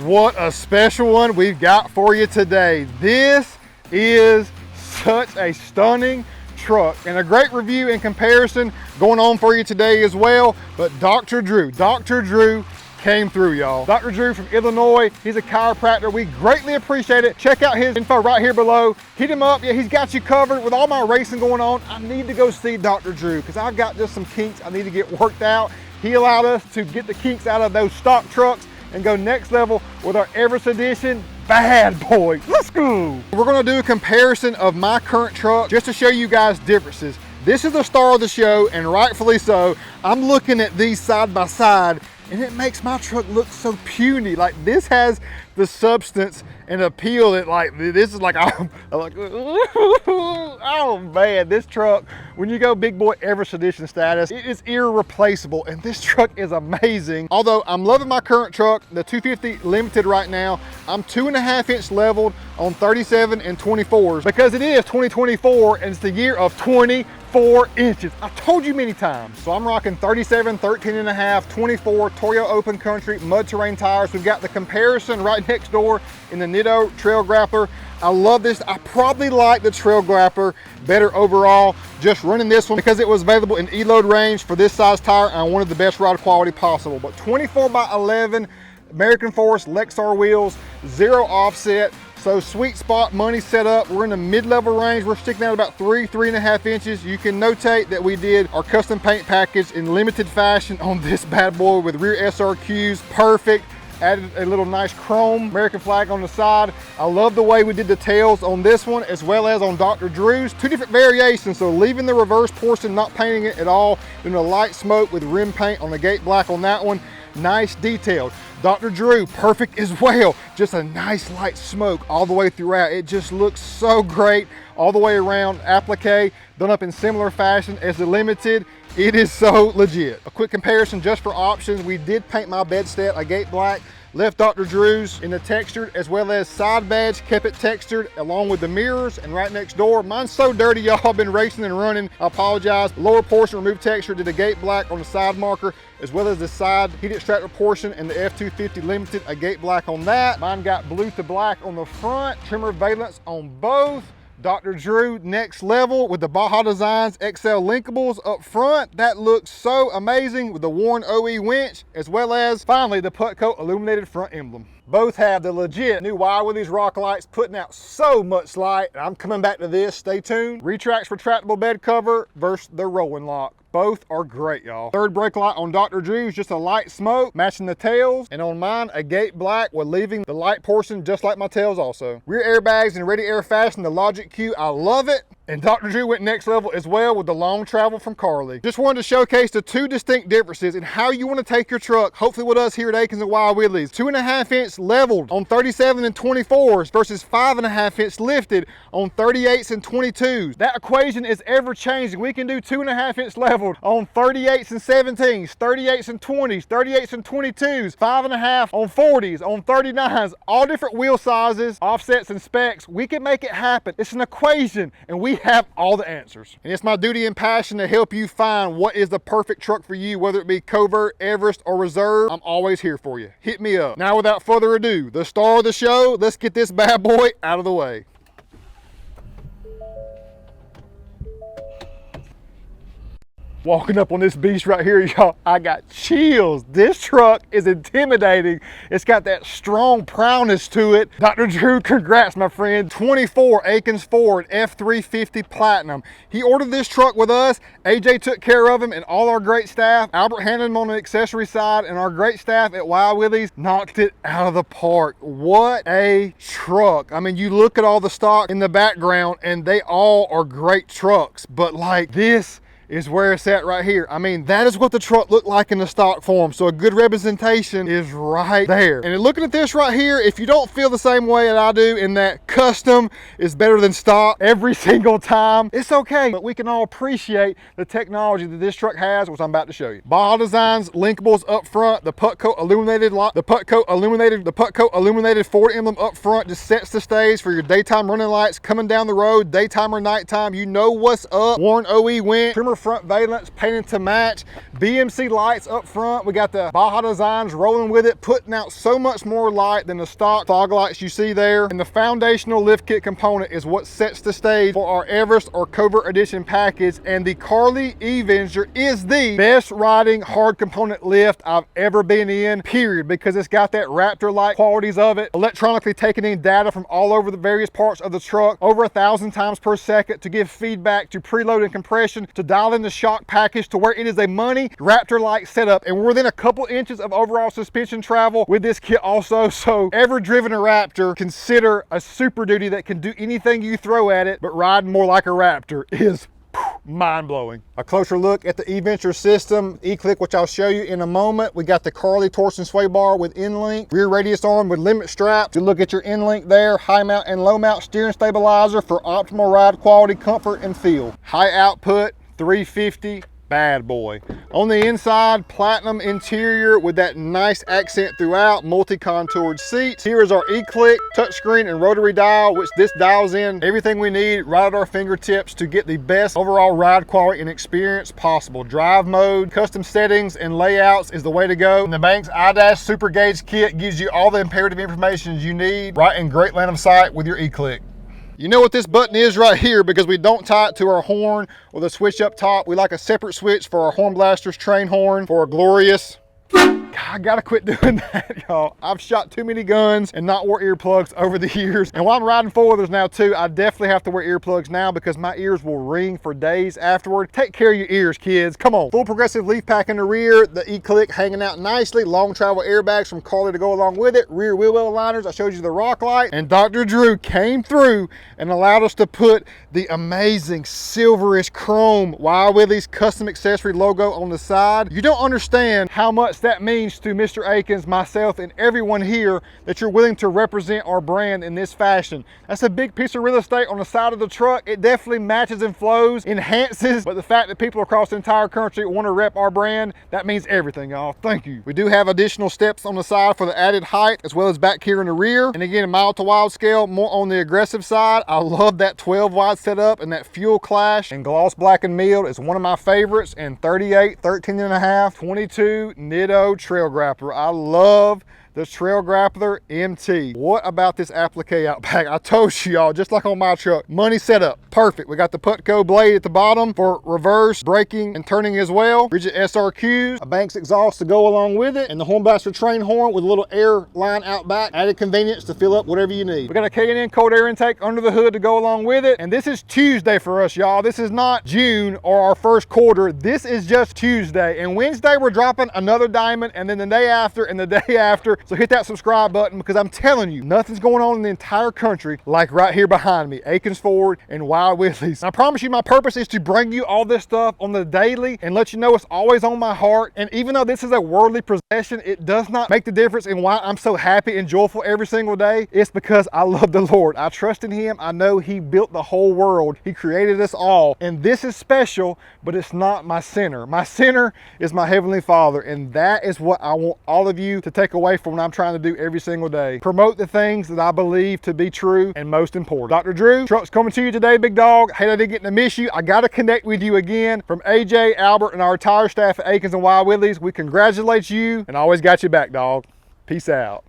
what a special one we've got for you today. This is such a stunning truck and a great review and comparison going on for you today as well. But Dr. Drew came through, y'all. Dr. Drew from Illinois, he's a chiropractor. We greatly appreciate it. Check out his info right here below. Hit him up. Yeah, he's got you covered. With all my racing going on, I need to go see Dr. Drew because I've got just some kinks I need to get worked out. He allowed us to get the kinks out of those stock trucks and go next level with our Everest edition bad boy. Let's go. We're gonna do a comparison of my current truck just to show you guys differences. This is the star of the show, and rightfully so. I'm looking at these side by side and it makes my truck look so puny. Like, this has the substance and appeal that, like, this is like, I'm like, oh man, this truck, when you go big boy Everest edition status, it is irreplaceable, and this truck is amazing. Although I'm loving my current truck, the 250 Limited right now, I'm 2.5 inch leveled on 37 and 24s because it is 2024 and it's the year of 24 inches. I told you many times. So I'm rocking 37, 13.5, 24 Toyo Open Country mud terrain tires. We've got the comparison right next door in the Nitto Trail Grappler. I love this. I probably like the Trail Grappler better overall, just running this one because it was available in E-load range for this size tire, and I wanted the best ride quality possible. But 24x11 American Force Lexar wheels, 0 offset. So sweet spot money set up. We're in the mid-level range. We're sticking out about 3.5 inches. You can notate that we did our custom paint package in limited fashion on this bad boy with rear SRQs, perfect. Added a little nice chrome American flag on the side. I love the way we did the tails on this one as well as on Dr. Drew's. Two different variations, so leaving the reverse portion, not painting it at all, doing a light smoke with rim paint on the gate black on that one. Nice detailed. Dr. Drew, perfect as well. Just a nice light smoke all the way throughout. It just looks so great all the way around. Applique done up in similar fashion as the Limited. It is so legit. A quick comparison just for options. We did paint my bedstead a gate black, left Dr. Drew's in the textured, as well as side badge, kept it textured along with the mirrors. And right next door, mine's so dirty, y'all. I've been racing and running. I apologize. Lower portion removed texture, did a gate black on the side marker, as well as the side heat extractor portion and the F350 Limited, a gate black on that. Mine got blue to black on the front, trimmer valence on both. Dr. Drew next level with the Baja Designs XL linkables up front. That looks so amazing with the worn OE winch, as well as finally the Putco illuminated front emblem. Both have the legit new Wild Willies rock lights, putting out so much light. I'm coming back to this, stay tuned. Retracts retractable bed cover versus the rolling lock. Both are great, y'all. Third brake light on Dr. Drew's, just a light smoke, matching the tails. And on mine, a gate black with leaving the light portion just like my tails also. Rear airbags in ready air fashion, the Logic Q, I love it. And Dr. Drew went next level as well with the long travel from Carly. Just wanted to showcase the two distinct differences in how you want to take your truck, hopefully with us here at Akins and Wild Willies. 2.5 inch leveled on 37 and 24s versus 5.5 inch lifted on 38s and 22s. That equation is ever changing. We can do 2.5 inch leveled on 38s and 17s, 38s and 20s, 38s and 22s, 5.5 on 40s, on 39s, all different wheel sizes, offsets and specs. We can make it happen. It's an equation, and we have all the answers. And it's my duty and passion to help you find what is the perfect truck for you, whether it be Covert, Everest, or Reserve. I'm always here for you. Hit me up. Now, without further ado, the star of the show, let's get this bad boy out of the way. Walking up on this beast right here, y'all, I got chills. This truck is intimidating. It's got that strong prowess to it. Dr. Drew, congrats, my friend. 24 Akins Ford F350 Platinum. He ordered this truck with us. AJ took care of him and all our great staff. Albert handled him on the accessory side, and our great staff at Wild Willies knocked it out of the park. What a truck. I mean, you look at all the stock in the background and they all are great trucks, but like this is where it's at right here. I mean, that is what the truck looked like in the stock form. So a good representation is right there. And looking at this right here, if you don't feel the same way that I do in that custom is better than stock every single time, it's okay. But we can all appreciate the technology that this truck has, which I'm about to show you. Baja Designs linkables up front, the Putco illuminated lock, the Putco illuminated Ford emblem up front just sets the stage for your daytime running lights coming down the road, daytime or nighttime. You know what's up. Worn OE winch, trimmer front valence painted to match, BMC lights up front. We got the Baja designs rolling with it, putting out so much more light than the stock fog lights you see there. And the foundational lift kit component is what sets the stage for our Everest or Covert Edition package. And the Carly EVENGER is the best riding hard component lift I've ever been in, period, because it's got that Raptor-like qualities of it, electronically taking in data from all over the various parts of the truck over 1,000 times per second to give feedback to preload and compression, to dial in the shock package to where it is a money Raptor-like setup. And we're within a couple inches of overall suspension travel with this kit also. So ever driven a Raptor, consider a Super Duty that can do anything you throw at it, but riding more like a Raptor is mind-blowing. A closer look at the EVENTURE system, E-Click, which I'll show you in a moment. We got the Carly torsion sway bar with N-Link, rear radius arm with limit straps. You look at your N-Link there, high mount and low mount steering stabilizer for optimal ride quality, comfort, and feel. High output, 350, bad boy. On the inside, platinum interior with that nice accent throughout, multi-contoured seats. Here is our E-Click touchscreen and rotary dial, which this dials in everything we need right at our fingertips to get the best overall ride quality and experience possible. Drive mode, custom settings and layouts is the way to go. And the Banks iDash Super Gauge kit gives you all the imperative information you need right in great line of sight with your E-Click. You know what this button is right here, because we don't tie it to our horn or the switch up top. We like a separate switch for our Horn Blaster's train horn for a glorious... I gotta quit doing that, y'all. I've shot too many guns and not wore earplugs over the years. And while I'm riding four-wheelers now too, I definitely have to wear earplugs now because my ears will ring for days afterward. Take care of your ears, kids. Come on. Full progressive leaf pack in the rear, the E-Click hanging out nicely, long travel airbags from Carly to go along with it, rear wheel well aligners. I showed you the rock light, and Dr. Drew came through and allowed us to put the amazing silverish chrome Wild Willies custom accessory logo on the side. You don't understand how much that means to Mr. Akins, myself, and everyone here that you're willing to represent our brand in this fashion. That's a big piece of real estate on the side of the truck. It definitely matches and flows, enhances, but the fact that people across the entire country want to rep our brand, that means everything, y'all. Thank you. We do have additional steps on the side for the added height, as well as back here in the rear. And again, mild to wild scale, more on the aggressive side. I love that 12 wide setup and that fuel clash and gloss black and milled is one of my favorites. And 38, 13.5, 22 Nitto Trail Grappler. I love the Trail Grappler MT. What about this applique out back? I told you, y'all, just like on my truck, money setup, perfect. We got the Putco blade at the bottom for reverse braking and turning as well. Rigid SRQs, a Banks exhaust to go along with it, and the Horn Blaster train horn with a little air line out back, added convenience to fill up whatever you need. We got a K&N cold air intake under the hood to go along with it, and this is Tuesday for us, y'all. This is not June or our first quarter. This is just Tuesday, and Wednesday we're dropping another diamond, and then the day after and the day after. So hit that subscribe button, because I'm telling you, nothing's going on in the entire country like right here behind me, Akins Ford and Wild Willies. And I promise you, my purpose is to bring you all this stuff on the daily and let you know it's always on my heart. And even though this is a worldly possession, it does not make the difference in why I'm so happy and joyful every single day. It's because I love the Lord. I trust in Him. I know He built the whole world. He created us all. And this is special, but it's not my center. My center is my Heavenly Father. And that is what I want all of you to take away from what I'm trying to do every single day. Promote the things that I believe to be true and most important. Dr. Drew, truck's coming to you today, big dog. Hey, I didn't get to miss you. I got to connect with you again. From AJ, Albert, and our entire staff at Akins and Wild Willies, we congratulate you and always got you back, dog. Peace out.